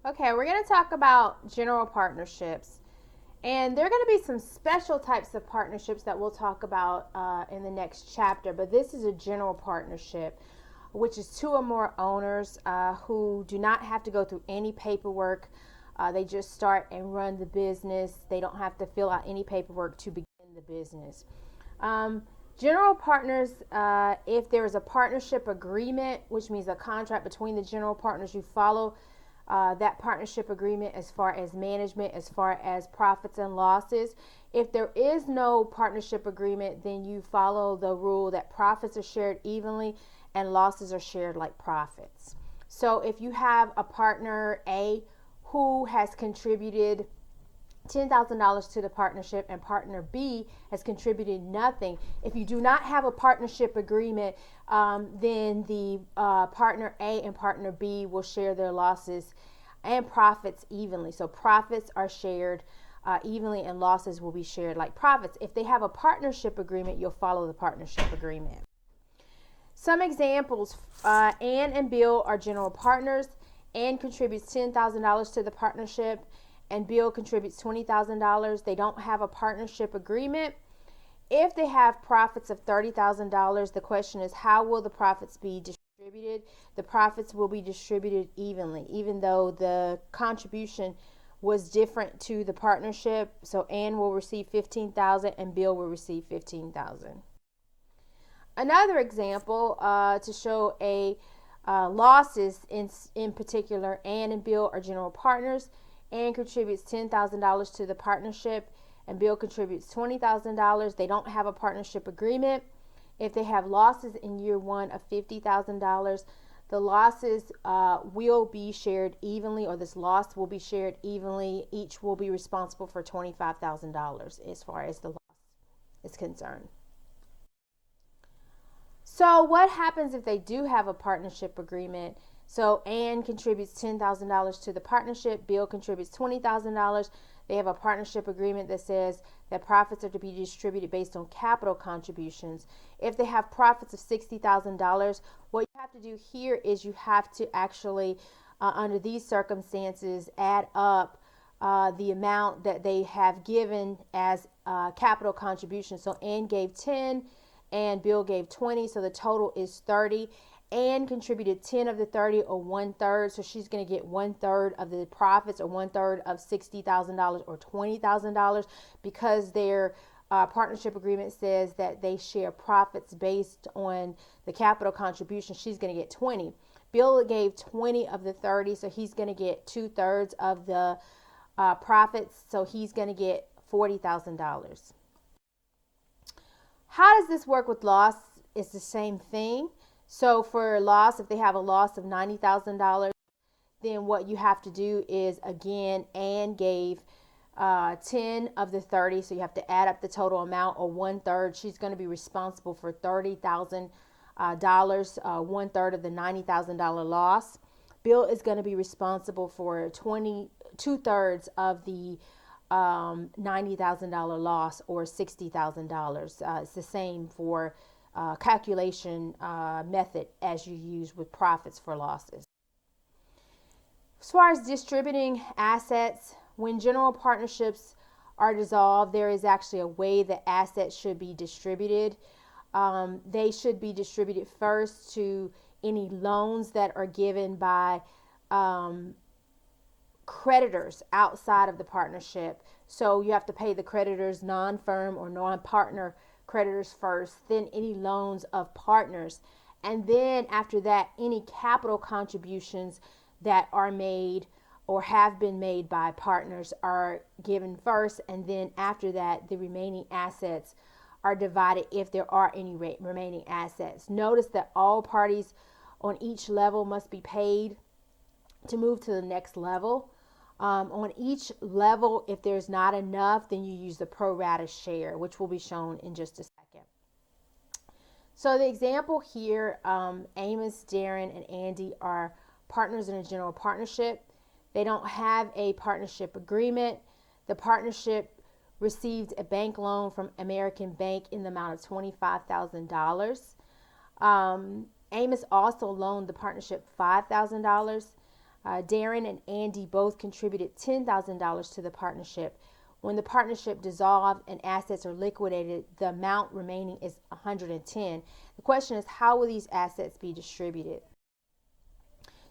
Okay, we're going to talk about general partnerships. And there are going to be some special types of partnerships that we'll talk about in the next chapter. But this is a general partnership, which is two or more owners who do not have to go through any paperwork. They just start and run the business. They don't have to fill out any paperwork to begin the business. General partners, if there is a partnership agreement, which means a contract between the general partners, you follow that partnership agreement as far as management, as far as profits and losses. If there is no partnership agreement, then you follow the rule that profits are shared evenly and losses are shared like profits. So if you have a partner A who has contributed $10,000 to the partnership and partner B has contributed nothing. If you do not have a partnership agreement, then the partner A and partner B will share their losses and profits evenly. So profits are shared evenly and losses will be shared like profits. If they have a partnership agreement, you'll follow the partnership agreement. Some examples, Ann and Bill are general partners. Ann contributes $10,000 to the partnership and Bill contributes $20,000. They don't have a partnership agreement. If they have profits of $30,000, the question is, how will the profits be distributed? The profits will be distributed evenly, even though the contribution was different to the partnership. So Ann will receive $15,000 and Bill will receive $15,000. Another example to show a losses in particular, Ann and Bill are general partners. Ann contributes $10,000 to the partnership and Bill contributes $20,000. They don't have a partnership agreement. If they have losses in year one of $50,000, the losses will be shared evenly, or this loss will be shared evenly. Each will be responsible for $25,000 as far as the loss is concerned. So what happens if they do have a partnership agreement? So Ann contributes $10,000 to the partnership. Bill contributes $20,000. They have a partnership agreement that says that profits are to be distributed based on capital contributions. If they have profits of $60,000, what you have to do here is you have to actually, under these circumstances, add up the amount that they have given as capital contributions. So Ann gave 10 and Bill gave 20, so the total is 30. Ann contributed 10 of the 30, or 1/3, so she's going to get 1/3 of the profits, or 1/3 of $60,000 or $20,000, because their partnership agreement says that they share profits based on the capital contribution. She's going to get 20. Bill gave 20 of the 30, so he's going to get 2/3 of the profits, so he's going to get $40,000. How does this work with loss? It's the same thing. So for loss, if they have a loss of $90,000, then what you have to do is, again, Ann gave 10 of the 30, so you have to add up the total amount, or 1/3. She's going to be responsible for $30,000, 1/3 of the $90,000 loss. Bill is going to be responsible for 2/3 of the $90,000 loss, or $60,000. It's the same for calculation method as you use with profits for losses. As far as distributing assets, when general partnerships are dissolved, there is actually a way that assets should be distributed. They should be distributed first to any loans that are given by creditors outside of the partnership. So you have to pay the creditors, non-firm or non-partner creditors first, then any loans of partners, and then after that, any capital contributions that are made or have been made by partners are given first, and then after that, the remaining assets are divided if there are any remaining assets. Notice that all parties on each level must be paid to move to the next level. On each level, if there's not enough, then you use the pro rata share, which will be shown in just a second. So the example here, Amos, Darren, and Andy are partners in a general partnership. They don't have a partnership agreement. The partnership received a bank loan from American Bank in the amount of $25,000. Amos also loaned the partnership $5,000. Darren and Andy both contributed $10,000 to the partnership. When the partnership dissolved and assets are liquidated, the amount remaining is 110. The question is, how will these assets be distributed?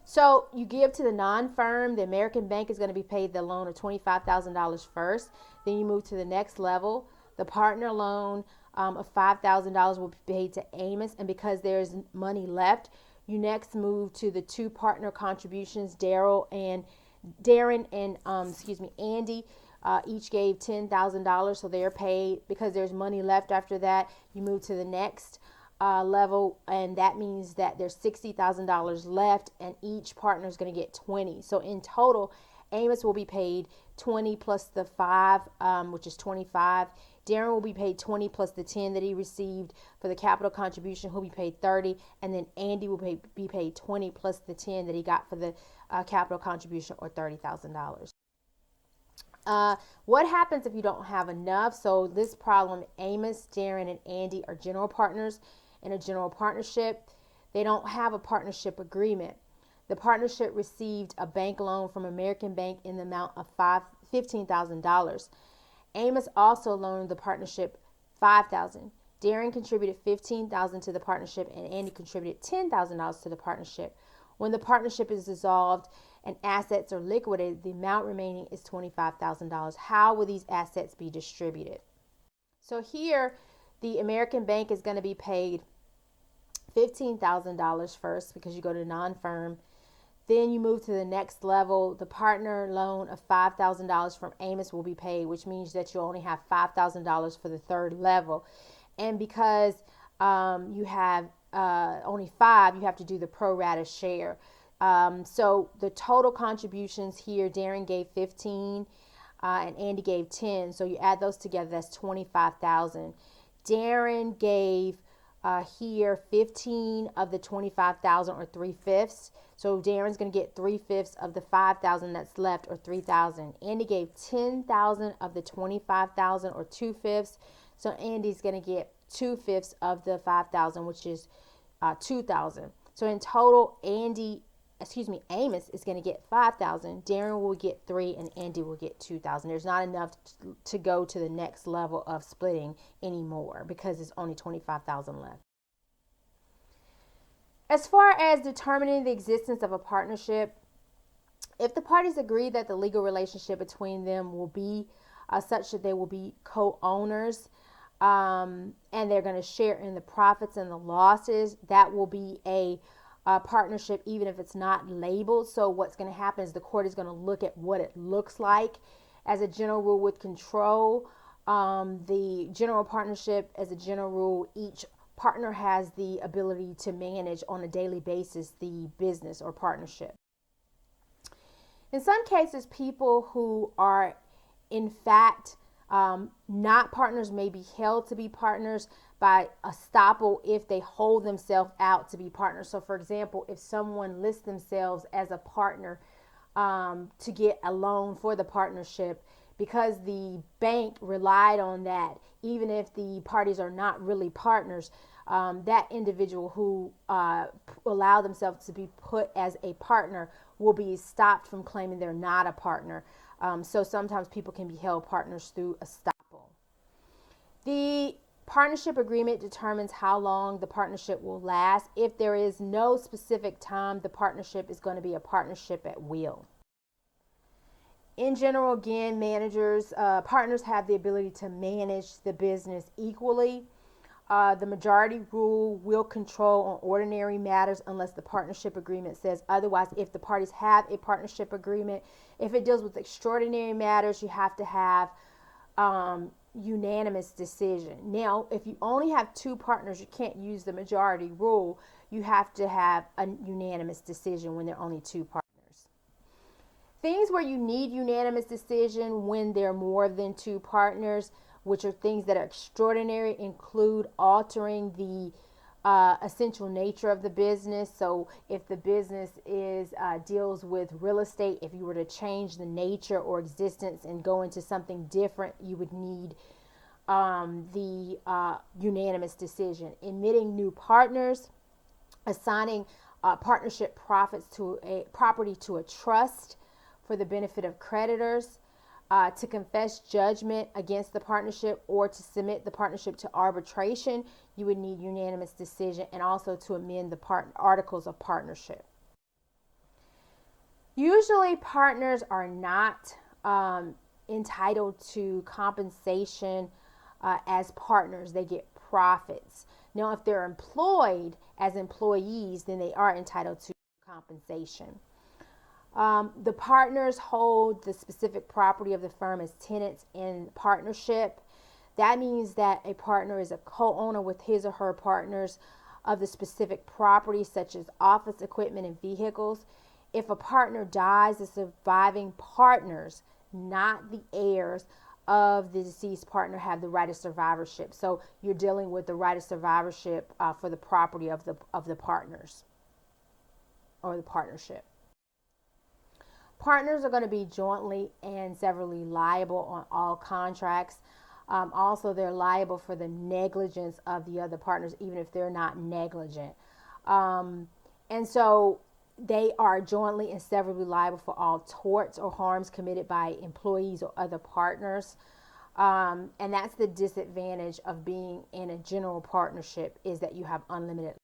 So you give to the non-firm. The American bank is going to be paid the loan of $25,000 first. Then you move to the next level. The partner loan of $5,000 will be paid to Amos, and because there's money left, you next move to the two partner contributions. Darren and Andy each gave $10,000, so they're paid. Because there's money left after that, you move to the next level, and that means that there's $60,000 left, and each partner is going to get 20. So in total, Amos will be paid 20 plus the 5, which is 25. Darren will be paid 20 plus the 10 that he received for the capital contribution. He'll be paid 30, and then Andy will be paid 20 plus the 10 that he got for the capital contribution, or $30,000. What happens if you don't have enough? So this problem, Amos, Darren, and Andy are general partners in a general partnership. They don't have a partnership agreement. The partnership received a bank loan from American Bank in the amount of $15,000. Amos also loaned the partnership $5,000. Darren contributed $15,000 to the partnership, and Andy contributed $10,000 to the partnership. When the partnership is dissolved and assets are liquidated, the amount remaining is $25,000. How will these assets be distributed? So here, the American Bank is going to be paid $15,000 first, because you go to non-firm. Then you move to the next level. The partner loan of $5,000 from Amos will be paid, which means that you only have $5,000 for the third level. And because you have only 5, you have to do the pro rata share. So the total contributions here, Darren gave 15 and Andy gave 10. So you add those together, that's 25,000. Darren gave here 15 of the 25,000, or 3/5. So Darren's going to get 3/5 of the 5,000 that's left, or 3,000. Andy gave 10,000 of the 25,000, or 2/5. So Andy's going to get 2/5 of the 5,000, which is 2,000. So in total, Amos is going to get 5,000. Darren will get 3, and Andy will get 2,000. There's not enough to go to the next level of splitting anymore, because it's only 25,000 left. As far as determining the existence of a partnership, if the parties agree that the legal relationship between them will be such that they will be co-owners, and they're going to share in the profits and the losses, that will be a partnership, even if it's not labeled. So what's going to happen is the court is going to look at what it looks like. As a general rule with control, the general partnership, as a general rule, each partner has the ability to manage on a daily basis the business or partnership. In some cases, people who are in fact not partners may be held to be partners by estoppel if they hold themselves out to be partners. So for example, if someone lists themselves as a partner to get a loan for the partnership, because the bank relied on that, even if the parties are not really partners, that individual who allowed themselves to be put as a partner will be stopped from claiming they're not a partner. So sometimes people can be held partners through estoppel. The partnership agreement determines how long the partnership will last. If there is no specific time, the partnership is going to be a partnership at will. In general, again, partners have the ability to manage the business equally. The majority rule will control on ordinary matters unless the partnership agreement says otherwise. If the parties have a partnership agreement, if it deals with extraordinary matters, you have to have unanimous decision. Now, if you only have 2 partners, you can't use the majority rule. You have to have a unanimous decision when there are only 2 partners. Things where you need unanimous decision when there are more than 2 partners, which are things that are extraordinary, include altering the essential nature of the business. So if the business deals with real estate, if you were to change the nature or existence and go into something different, you would need the unanimous decision. Admitting new partners, assigning partnership profits to a property to a trust for the benefit of creditors, to confess judgment against the partnership, or to submit the partnership to arbitration, you would need unanimous decision, and also to amend the articles of partnership. Usually partners are not entitled to compensation as partners. They get profits. Now, if they're employed as employees, then they are entitled to compensation. The partners hold the specific property of the firm as tenants in partnership. That means that a partner is a co-owner with his or her partners of the specific property, such as office equipment and vehicles. If a partner dies, the surviving partners, not the heirs of the deceased partner, have the right of survivorship. So you're dealing with the right of survivorship for the property of the partners or the partnership. Partners are going to be jointly and severally liable on all contracts. Also, they're liable for the negligence of the other partners, even if they're not negligent. And so they are jointly and severally liable for all torts or harms committed by employees or other partners. And that's the disadvantage of being in a general partnership, is that you have unlimited